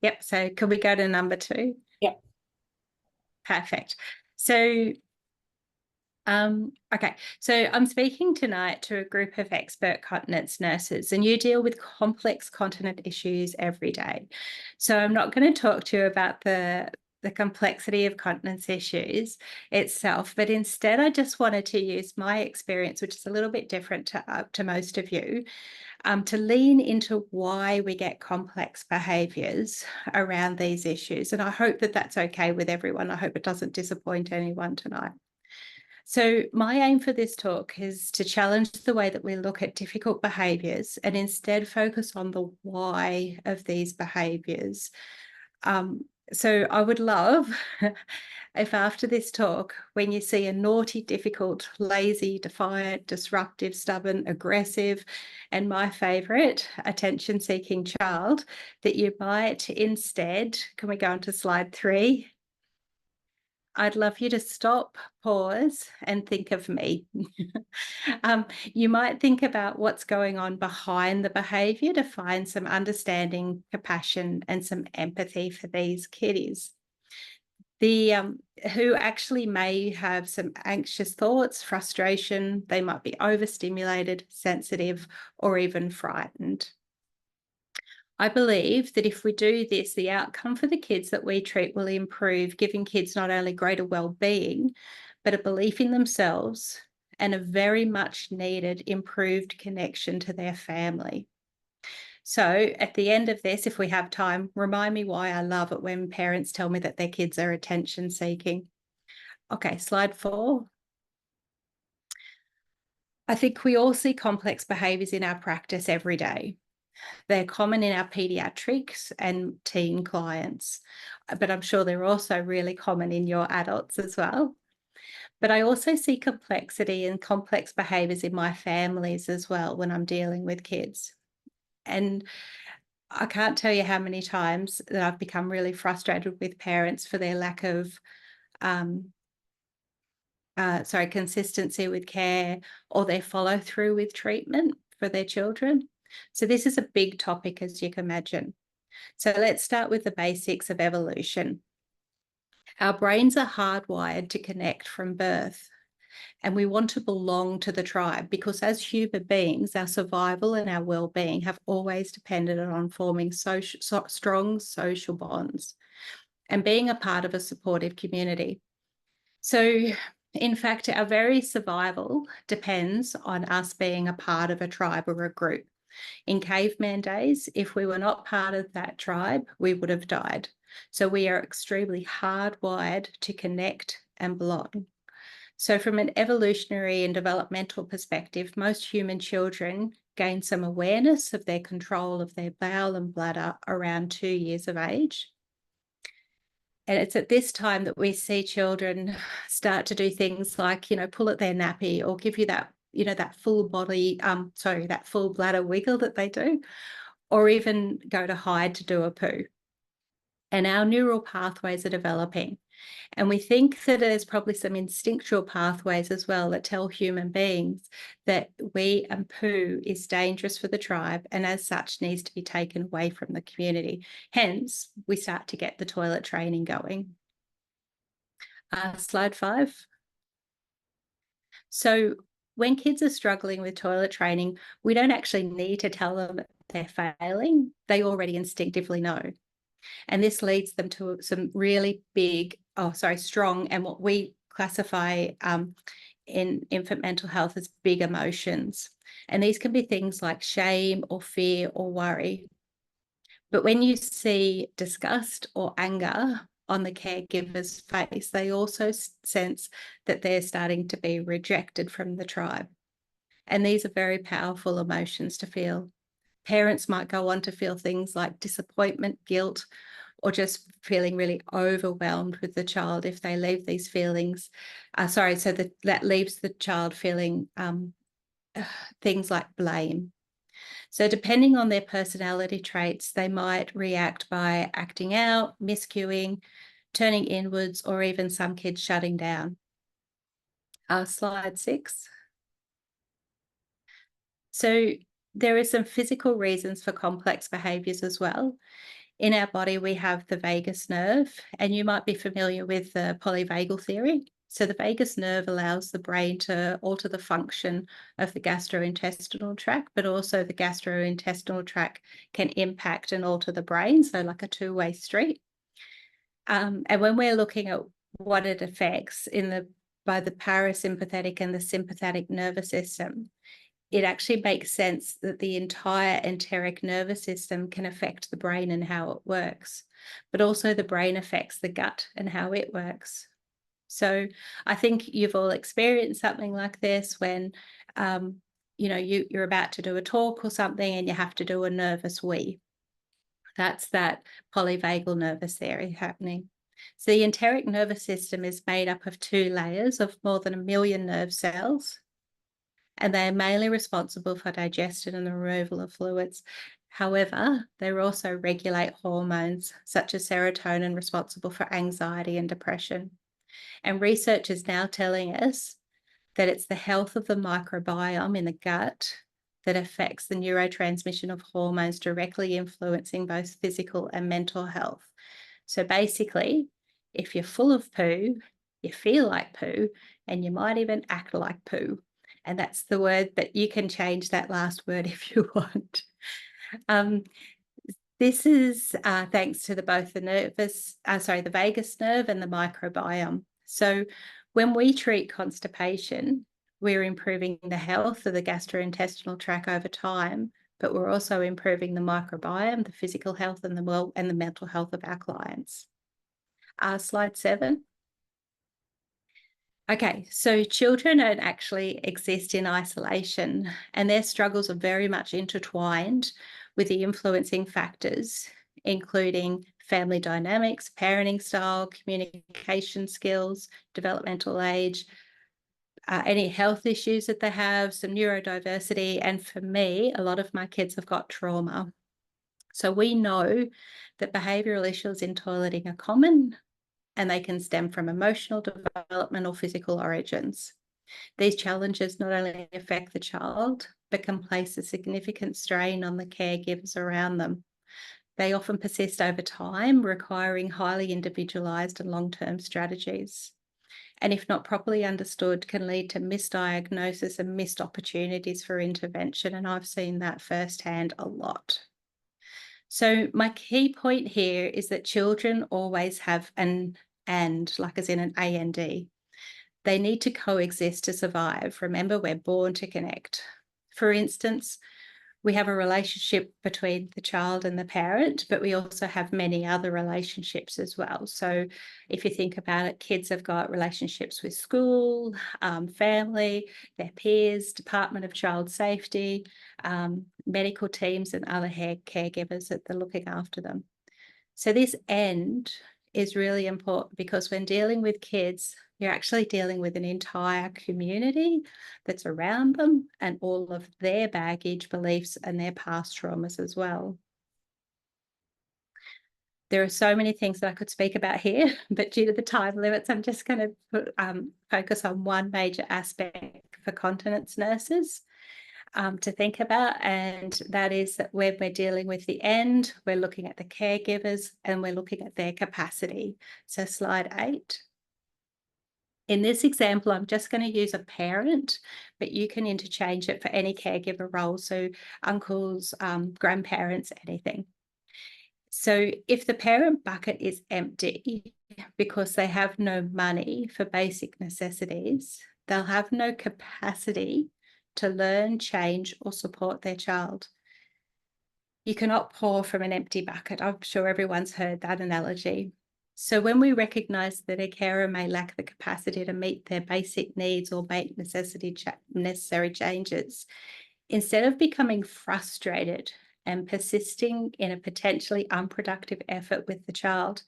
Yep. So can we go to number 2? Yep. Perfect. So, okay. So I'm speaking tonight to a group of expert continence nurses, and you deal with complex continent issues every day. So I'm not going to talk to you about the complexity of continence issues itself, but instead I just wanted to use my experience, which is a little bit different to most of you, to lean into why we get complex behaviours around these issues. And I hope that that's okay with everyone. I hope it doesn't disappoint anyone tonight. So my aim for this talk is to challenge the way that we look at difficult behaviours and instead focus on the why of these behaviours. So I would love if after this talk, when you see a naughty, difficult, lazy, defiant, disruptive, stubborn, aggressive, and my favourite, attention-seeking child, that you might instead, can we go on to slide 3? I'd love you to stop, pause, and think of me. You might think about what's going on behind the behaviour to find some understanding, compassion, and some empathy for these kiddies. Who actually may have some anxious thoughts, frustration, they might be overstimulated, sensitive, or even frightened. I believe that if we do this, the outcome for the kids that we treat will improve, giving kids not only greater well-being, but a belief in themselves and a very much needed improved connection to their family. So at the end of this, if we have time, remind me why I love it when parents tell me that their kids are attention seeking. Okay, slide 4. I think we all see complex behaviours in our practice every day. They're common in our paediatrics and teen clients, but I'm sure they're also really common in your adults as well. But I also see complexity and complex behaviours in my families as well when I'm dealing with kids. And I can't tell you how many times that I've become really frustrated with parents for their lack of consistency with care or their follow through with treatment for their children. So this is a big topic, as you can imagine. So let's start with the basics of evolution. Our brains are hardwired to connect from birth, and we want to belong to the tribe because as human beings, our survival and our well-being have always depended on forming strong social bonds and being a part of a supportive community. So in fact, our very survival depends on us being a part of a tribe or a group. In caveman days, if we were not part of that tribe, we would have died. So we are extremely hardwired to connect and belong. So from an evolutionary and developmental perspective, most human children gain some awareness of their control of their bowel and bladder around 2 years of age. And it's at this time that we see children start to do things like, pull at their nappy or give you that, that full body, that full bladder wiggle that they do, or even go to hide to do a poo. And our neural pathways are developing. And we think that there's probably some instinctual pathways as well that tell human beings that wee and poo is dangerous for the tribe and as such needs to be taken away from the community. Hence, we start to get the toilet training going. Slide 5. So when kids are struggling with toilet training, we don't actually need to tell them they're failing. They already instinctively know. And this leads them to some really strong, and what we classify in infant mental health as big emotions. And these can be things like shame or fear or worry. But when you see disgust or anger on the caregiver's face, they also sense that they're starting to be rejected from the tribe. And these are very powerful emotions to feel. Parents might go on to feel things like disappointment, guilt, or just feeling really overwhelmed with the child if they leave these feelings. That leaves the child feeling things like blame. So depending on their personality traits, they might react by acting out, miscuing, turning inwards, or even some kids shutting down. Slide 6. So there are some physical reasons for complex behaviours as well. In our body, we have the vagus nerve, and you might be familiar with the polyvagal theory. So the vagus nerve allows the brain to alter the function of the gastrointestinal tract, but also the gastrointestinal tract can impact and alter the brain, so like a two-way street. And when we're looking at what it affects by the parasympathetic and the sympathetic nervous system, it actually makes sense that the entire enteric nervous system can affect the brain and how it works, but also the brain affects the gut and how it works. So I think you've all experienced something like this when, you're about to do a talk or something and you have to do a nervous wee. That's that polyvagal nervous theory happening. So the enteric nervous system is made up of 2 layers of more than 1 million nerve cells, and they are mainly responsible for digestion and the removal of fluids. However, they also regulate hormones such as serotonin, responsible for anxiety and depression. And research is now telling us that it's the health of the microbiome in the gut that affects the neurotransmission of hormones, directly influencing both physical and mental health. So basically, if you're full of poo, you feel like poo, and you might even act like poo. And that's the word, but you can change that last word if you want. This is thanks to both the vagus nerve and the microbiome. So when we treat constipation, we're improving the health of the gastrointestinal tract over time, but we're also improving the microbiome, the physical health, and the mental health of our clients. Slide 7. Okay, so children don't actually exist in isolation, and their struggles are very much intertwined with the influencing factors, including family dynamics, parenting style, communication skills, developmental age, any health issues that they have, some neurodiversity, and for me, a lot of my kids have got trauma. So we know that behavioural issues in toileting are common, and they can stem from emotional, development, or physical origins. These challenges not only affect the child, but can place a significant strain on the caregivers around them. They often persist over time, requiring highly individualised and long-term strategies. And if not properly understood, can lead to misdiagnosis and missed opportunities for intervention. And I've seen that firsthand a lot. So my key point here is that children always have an and, like as in an AND. They need to coexist to survive. Remember, we're born to connect. For instance, we have a relationship between the child and the parent, but we also have many other relationships as well. So if you think about it, kids have got relationships with school, family, their peers, Department of Child Safety, medical teams and other caregivers that are looking after them. So this end is really important because when dealing with kids, you're actually dealing with an entire community that's around them and all of their baggage, beliefs, and their past traumas as well. There are so many things that I could speak about here, but due to the time limits, I'm just going to focus on one major aspect for continence nurses to think about, and that is that when we're dealing with the end, we're looking at the caregivers and we're looking at their capacity. So slide 8. In this example, I'm just going to use a parent, but you can interchange it for any caregiver role, so uncles, grandparents, anything. So if the parent bucket is empty because they have no money for basic necessities, they'll have no capacity to learn, change, or support their child. You cannot pour from an empty bucket. I'm sure everyone's heard that analogy. So when we recognise that a carer may lack the capacity to meet their basic needs or make necessary changes, instead of becoming frustrated and persisting in a potentially unproductive effort with the child,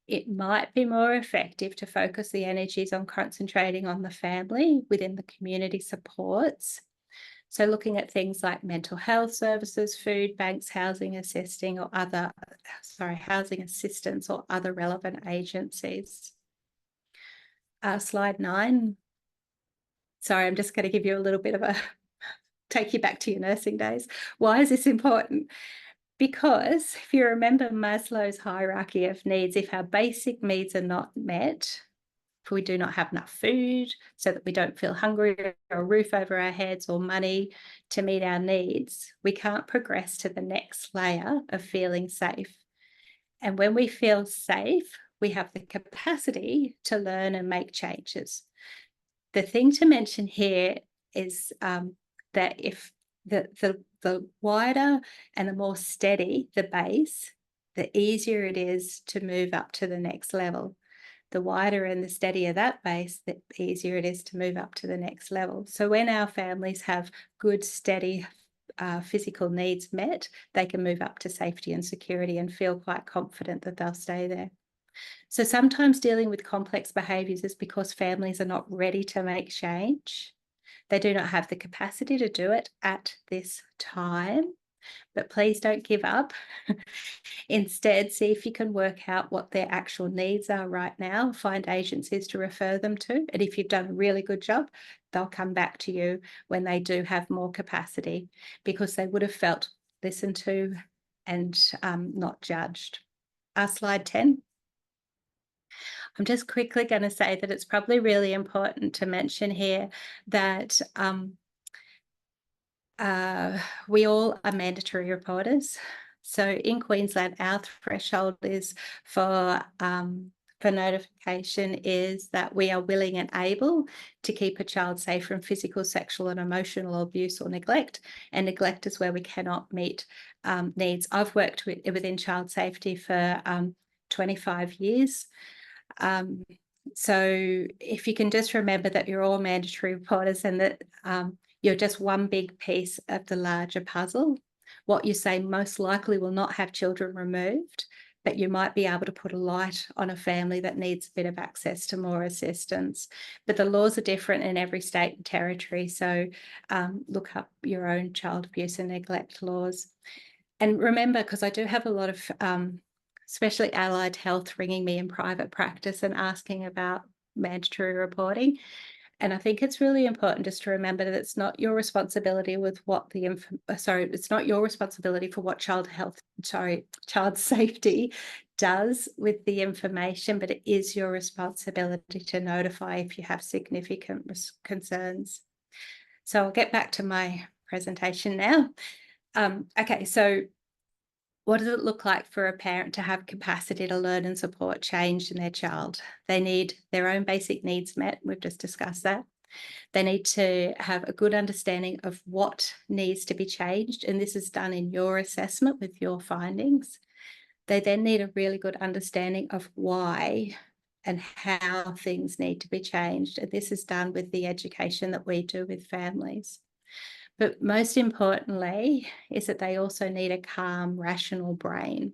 it might be more effective to focus the energies on concentrating on the family within the community supports. So looking at things like mental health services, food banks, housing assistance or other relevant agencies. Slide 9. Sorry, I'm just going to give you a little bit of take you back to your nursing days. Why is this important? Because if you remember Maslow's hierarchy of needs, if our basic needs are not met, if we do not have enough food so that we don't feel hungry, or a roof over our heads, or money to meet our needs, we can't progress to the next layer of feeling safe. And when we feel safe, we have the capacity to learn and make changes. The thing to mention here is that if the wider and the more steady the base, the easier it is to move up to the next level. The wider and the steadier that base, the easier it is to move up to the next level. So when our families have good, steady physical needs met, they can move up to safety and security and feel quite confident that they'll stay there. So sometimes dealing with complex behaviours is because families are not ready to make change. They do not have the capacity to do it at this time, but please don't give up. Instead, see if you can work out what their actual needs are right now, find agencies to refer them to. And if you've done a really good job, they'll come back to you when they do have more capacity, because they would have felt listened to and not judged. Slide 10. I'm just quickly going to say that it's probably really important to mention here that we all are mandatory reporters. So in Queensland, our threshold is for notification is that we are willing and able to keep a child safe from physical, sexual and emotional abuse or neglect. And neglect is where we cannot meet needs. I've worked within child safety for 25 years. So if you can just remember that you're all mandatory reporters and that you're just one big piece of the larger puzzle. What you say most likely will not have children removed, but you might be able to put a light on a family that needs a bit of access to more assistance. But the laws are different in every state and territory, so look up your own child abuse and neglect laws. And remember, because I do have a lot of especially allied health ringing me in private practice and asking about mandatory reporting. And I think it's really important just to remember that it's not your responsibility with what it's not your responsibility for what child safety does with the information, but it is your responsibility to notify if you have significant concerns. So I'll get back to my presentation now. Okay, so what does it look like for a parent to have capacity to learn and support change in their child? They need their own basic needs met. We've just discussed that. They need to have a good understanding of what needs to be changed, and this is done in your assessment with your findings. They then need a really good understanding of why and how things need to be changed, and this is done with the education that we do with families. But most importantly is that they also need a calm, rational brain,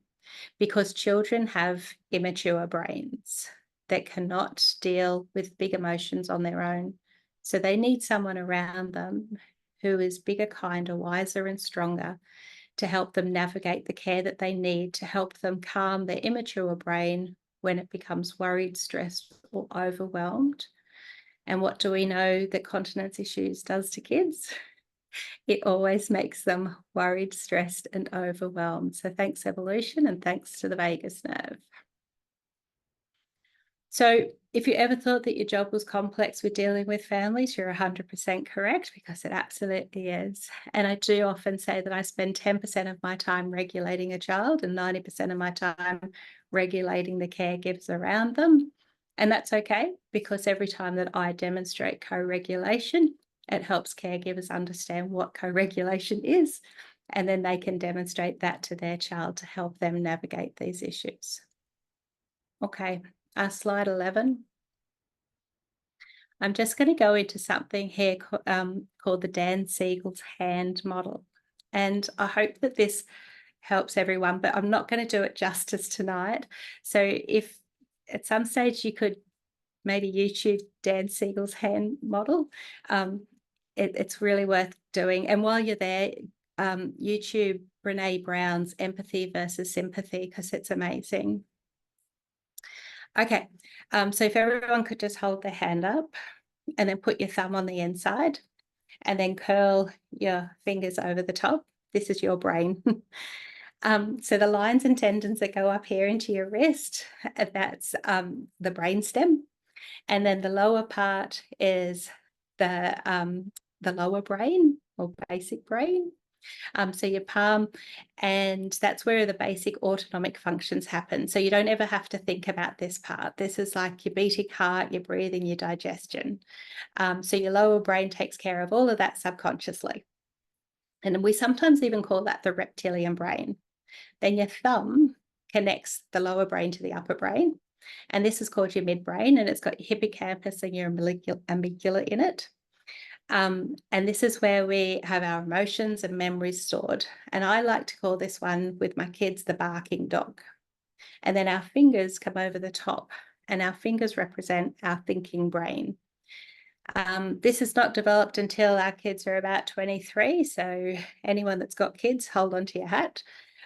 because children have immature brains that cannot deal with big emotions on their own. So they need someone around them who is bigger, kinder, wiser and stronger to help them navigate the care that they need to help them calm their immature brain when it becomes worried, stressed or overwhelmed. And what do we know that continence issues does to kids? It always makes them worried, stressed and overwhelmed. So thanks evolution and thanks to the vagus nerve. So if you ever thought that your job was complex with dealing with families, you're 100% correct, because it absolutely is. And I do often say that I spend 10% of my time regulating a child and 90% of my time regulating the caregivers around them. And that's okay, because every time that I demonstrate co-regulation, it helps caregivers understand what co-regulation is, and then they can demonstrate that to their child to help them navigate these issues. Okay, slide 11. I'm just going to go into something here called the Dan Siegel's hand model. And I hope that this helps everyone, but I'm not going to do it justice tonight. So if at some stage you could maybe YouTube Dan Siegel's hand model, it's really worth doing. And while you're there, YouTube Brene Brown's Empathy versus Sympathy, because it's amazing. Okay, so if everyone could just hold their hand up and then put your thumb on the inside and then curl your fingers over the top. This is your brain. So the lines and tendons that go up here into your wrist, that's the brainstem. And then the lower part is the lower brain or basic brain. So your palm, and that's where the basic autonomic functions happen. So you don't ever have to think about this part. This is like your beating heart, your breathing, your digestion. So your lower brain takes care of all of that subconsciously. And we sometimes even call that the reptilian brain. Then your thumb connects the lower brain to the upper brain. And this is called your midbrain, and it's got your hippocampus and your amygdala in it. And this is where we have our emotions and memories stored. And I like to call this one with my kids the barking dog. And then our fingers come over the top, and our fingers represent our thinking brain. This is not developed until our kids are about 23. So anyone that's got kids, hold on to your hat.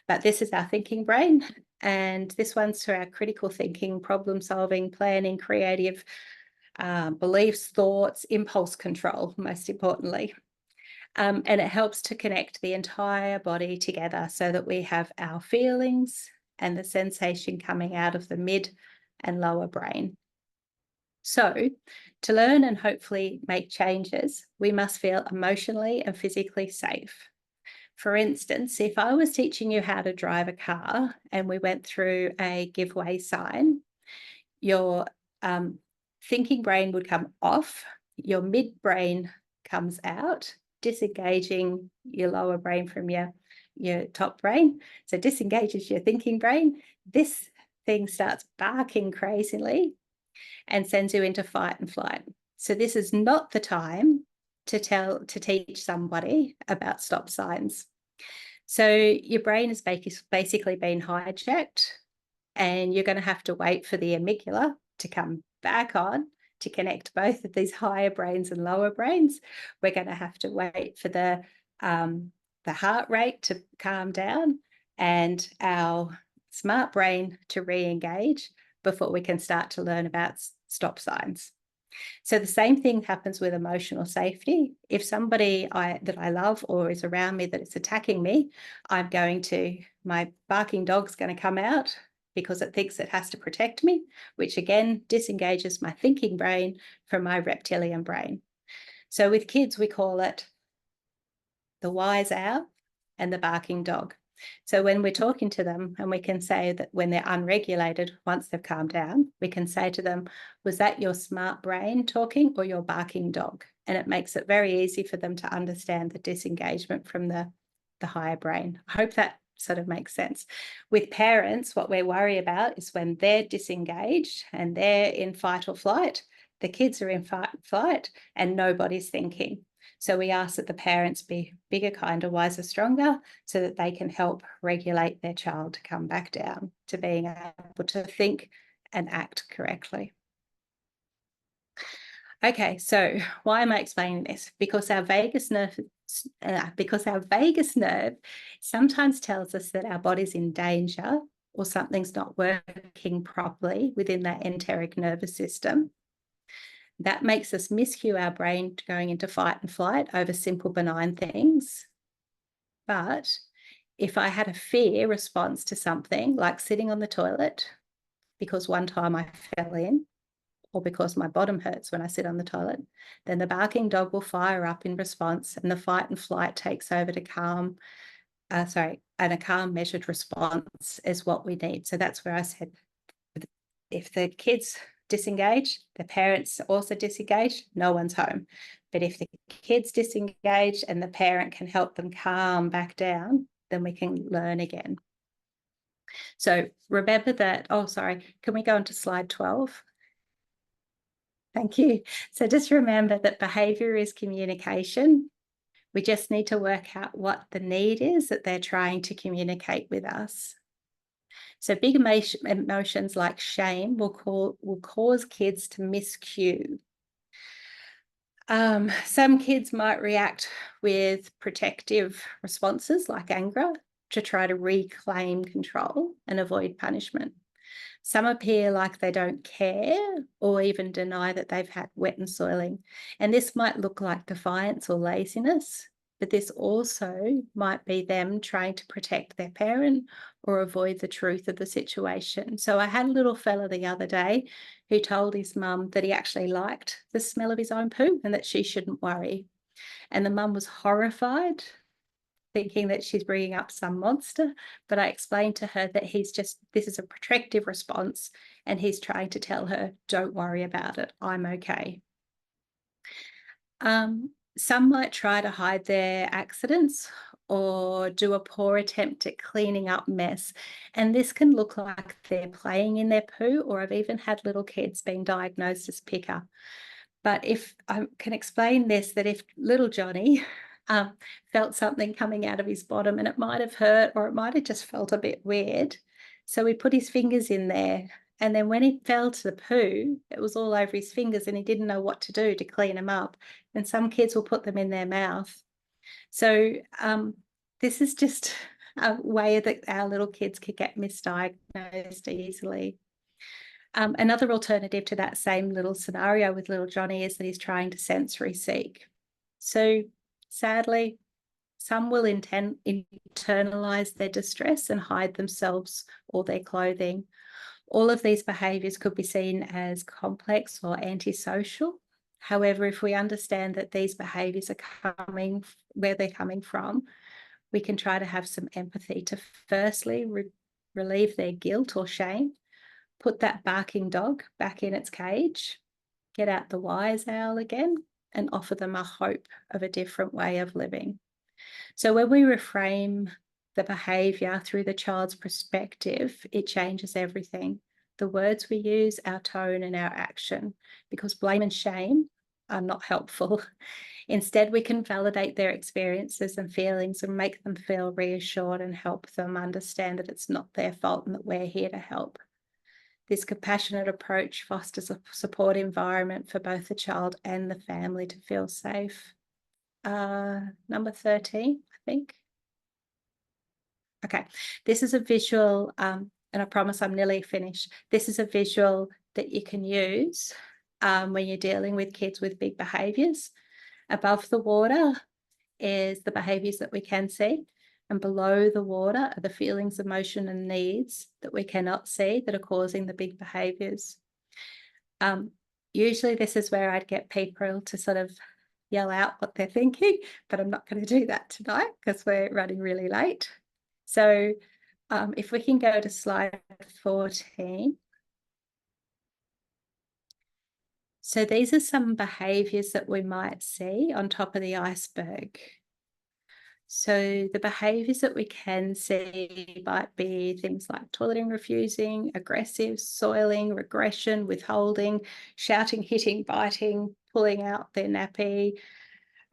But this is our thinking brain. And this one's for our critical thinking, problem solving, planning, creative beliefs, thoughts, impulse control, most importantly. And it helps to connect the entire body together so that we have our feelings and the sensation coming out of the mid and lower brain. So to learn and hopefully make changes, we must feel emotionally and physically safe. For instance, if I was teaching you how to drive a car and we went through a give way sign, your thinking brain would come off, your midbrain comes out, disengaging your lower brain from your top brain. So disengages your thinking brain. This thing starts barking crazily and sends you into fight and flight. So this is not the time to teach somebody about stop signs. So your brain has basically been hijacked, and you're going to have to wait for the amygdala to come back on to connect both of these higher brains and lower brains. We're going to have to wait for the heart rate to calm down and our smart brain to re-engage before we can start to learn about stop signs. So the same thing happens with emotional safety. If somebody that I love or is around me that is attacking me, my barking dog's going to come out because it thinks it has to protect me, which again disengages my thinking brain from my reptilian brain. So with kids, we call it the wise owl and the barking dog. So when we're talking to them, and we can say that when they're unregulated, once they've calmed down, we can say to them, was that your smart brain talking or your barking dog? And it makes it very easy for them to understand the disengagement from the higher brain. I hope that sort of makes sense. With parents, what we worry about is when they're disengaged and they're in fight or flight, the kids are in fight or flight and nobody's thinking. So we ask that the parents be bigger, kinder, wiser, stronger, so that they can help regulate their child to come back down to being able to think and act correctly. Okay, so why am I explaining this? Because our vagus nerve sometimes tells us that our body's in danger or something's not working properly within that enteric nervous system. That makes us miscue our brain going into fight and flight over simple benign things. But if I had a fear response to something like sitting on the toilet because one time I fell in, or because my bottom hurts when I sit on the toilet, then the barking dog will fire up in response, and the fight and flight takes over to calm. And a calm measured response is what we need. So that's where I said, if the kids disengage, the parents also disengage, no one's home. But if the kids disengage and the parent can help them calm back down, then we can learn again. So remember that, can we go on to slide 12? Thank you. So just remember that behaviour is communication. We just need to work out what the need is that they're trying to communicate with us. So big emotions like shame will cause kids to miscue. Some kids might react with protective responses like anger to try to reclaim control and avoid punishment. Some appear like they don't care or even deny that they've had wet and soiling. And this might look like defiance or laziness. but this also might be them trying to protect their parent or avoid the truth of the situation. So I had a little fella the other day who told his mum that he actually liked the smell of his own poo and that she shouldn't worry. And the mum was horrified, thinking that she's bringing up some monster. But I explained to her that this is a protective response, and he's trying to tell her, don't worry about it, I'm okay. Some might try to hide their accidents or do a poor attempt at cleaning up mess. And this can look like they're playing in their poo, or I've even had little kids being diagnosed as picker. But if I can explain this, that if little Johnny felt something coming out of his bottom and it might have hurt or it might have just felt a bit weird, so he put his fingers in there, and then when he fell to the poo, it was all over his fingers and he didn't know what to do to clean them up. And some kids will put them in their mouth. So this is just a way that our little kids could get misdiagnosed easily. Another alternative to that same little scenario with little Johnny is that he's trying to sensory seek. So sadly, some will internalize their distress and hide themselves or their clothing. All of these behaviours could be seen as complex or antisocial. However, if we understand that these behaviours are coming where they're coming from, we can try to have some empathy to firstly relieve their guilt or shame, put that barking dog back in its cage, get out the wise owl again, and offer them a hope of a different way of living. So when we reframe the behaviour through the child's perspective, it changes everything. The words we use, our tone, and our action, because blame and shame are not helpful. Instead, we can validate their experiences and feelings and make them feel reassured and help them understand that it's not their fault and that we're here to help. This compassionate approach fosters a support environment for both the child and the family to feel safe. Number 13, I think. Okay, this is a visual, and I promise I'm nearly finished. This is a visual that you can use when you're dealing with kids with big behaviours. Above the water is the behaviours that we can see, and below the water are the feelings, emotion, and needs that we cannot see that are causing the big behaviours. Usually this is where I'd get people to sort of yell out what they're thinking, but I'm not going to do that tonight because we're running really late. So if we can go to slide 14. So these are some behaviours that we might see on top of the iceberg. So the behaviours that we can see might be things like toileting, refusing, aggressive, soiling, regression, withholding, shouting, hitting, biting, pulling out their nappy.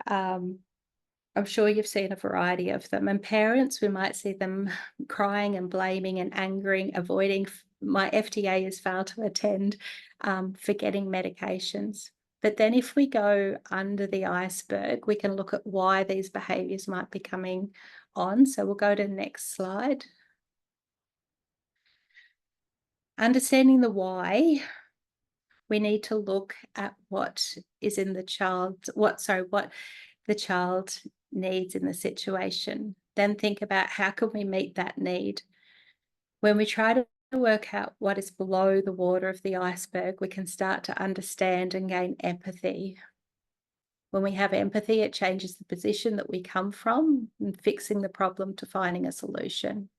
I'm sure you've seen a variety of them. And parents, we might see them crying and blaming and angering, avoiding. My FTA has failed to attend, forgetting medications. But then if we go under the iceberg, we can look at why these behaviours might be coming on. So we'll go to the next slide. Understanding the why, we need to look at what is in the child, what the child needs in the situation. Then think about how can we meet that need. When we try to work out what is below the water of the iceberg, we can start to understand and gain empathy. When we have empathy, it changes the position that we come from and fixing the problem to finding a solution.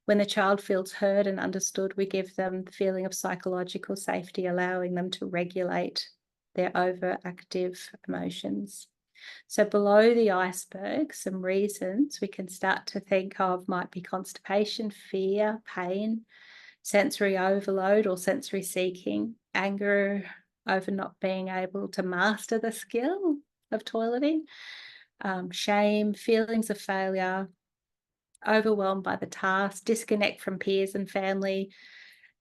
When the child feels heard and understood, we give them the feeling of psychological safety, allowing them to regulate their overactive emotions. So below the iceberg, some reasons we can start to think of might be constipation, fear, pain, sensory overload or sensory seeking, anger over not being able to master the skill of toileting, shame, feelings of failure, overwhelmed by the task, disconnect from peers and family,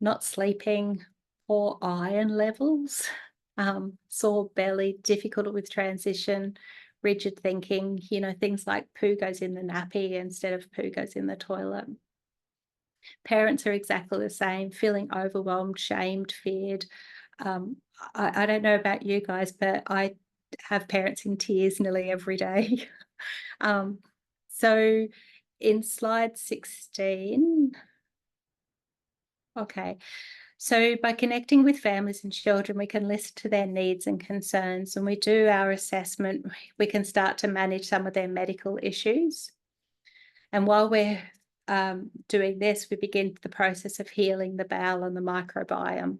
not sleeping, poor iron levels, sore belly, difficult with transition, rigid thinking, things like poo goes in the nappy instead of poo goes in the toilet. Parents are exactly the same, feeling overwhelmed, shamed, feared. I don't know about you guys, but I have parents in tears nearly every day. So in slide 16, okay. So by connecting with families and children, we can listen to their needs and concerns. When we do our assessment, we can start to manage some of their medical issues. And while we're doing this, we begin the process of healing the bowel and the microbiome.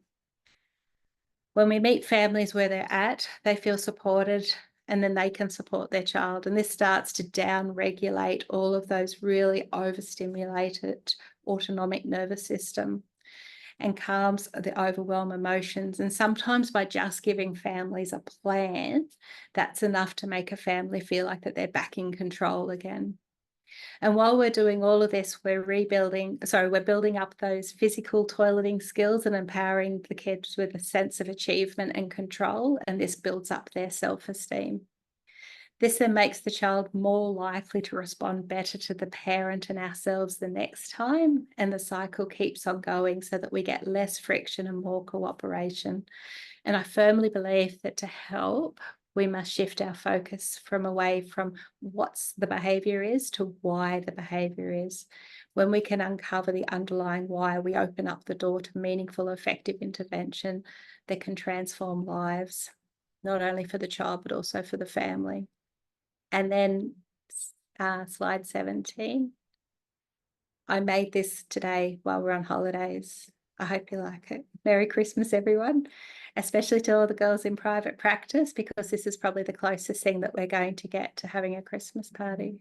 When we meet families where they're at, they feel supported, and then they can support their child. And this starts to down-regulate all of those really overstimulated autonomic nervous system and calms the overwhelm emotions. And sometimes by just giving families a plan, that's enough to make a family feel like that they're back in control again. And while we're doing all of this, we're building up those physical toileting skills and empowering the kids with a sense of achievement and control. And this builds up their self-esteem. This then makes the child more likely to respond better to the parent and ourselves the next time. And the cycle keeps on going so that we get less friction and more cooperation. And I firmly believe that to help, we must shift our focus from away from what's the behaviour is to why the behaviour is. When we can uncover the underlying why, we open up the door to meaningful, effective intervention that can transform lives, not only for the child, but also for the family. And then slide 17. I made this today while we're on holidays. I hope you like it. Merry Christmas, everyone, especially to all the girls in private practice, because this is probably the closest thing that we're going to get to having a Christmas party.